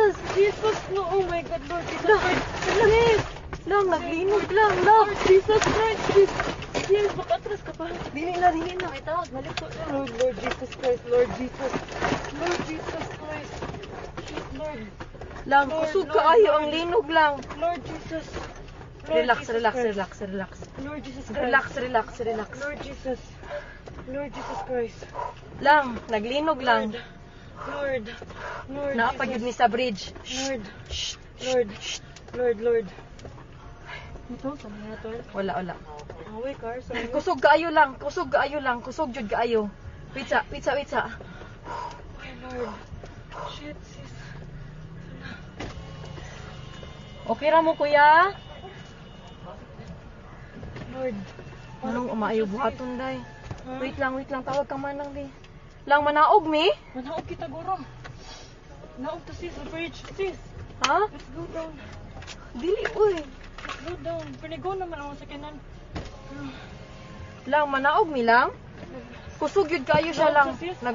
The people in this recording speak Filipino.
Jesus! Jesus, no. Oh my God, Lord Jesus Lang, Christ. lang, lang, naglinog lang, lang. Lord Jesus Christ, please. Yes, makatras ka pa. Dili na. Ay, tawag, balik ko. Lord Jesus Christ, Lord Jesus. Lord Jesus Christ. Shit, Lord. Lang, Lord, kusog Lord, kaayo, Lord. ang linog lang. Lord Jesus. Lord Relax, Jesus relax, Christ. relax, relax. Lord Jesus Christ. Relax, relax, relax. Lord Jesus. Lord Jesus Christ. Lang, naglinog lang. Lord. Lord Naapagid ni Jesus. sa bridge. Lord. Shh, Lord. Lord. Ito, sa mga ito. wala. Away, car. Sa mga. Kusog kaayo lang, kusog jud kaayo. Wait sa. Ay, Lord. Shit, sis. Okay ra mo kuya? Lord. Anong umaayo buhaton day? Ha? Wait lang, tawag ka man lang di. Lang manaog mi? Manaog kita, guro. Naog to, sis. The bridge, sis. Ha? Let's go down. Dili uy. Let's go down. Pinigo naman ako sa kanan. Lang manaog mi lang. Kusog yun kayo siya lang. Sis. Nag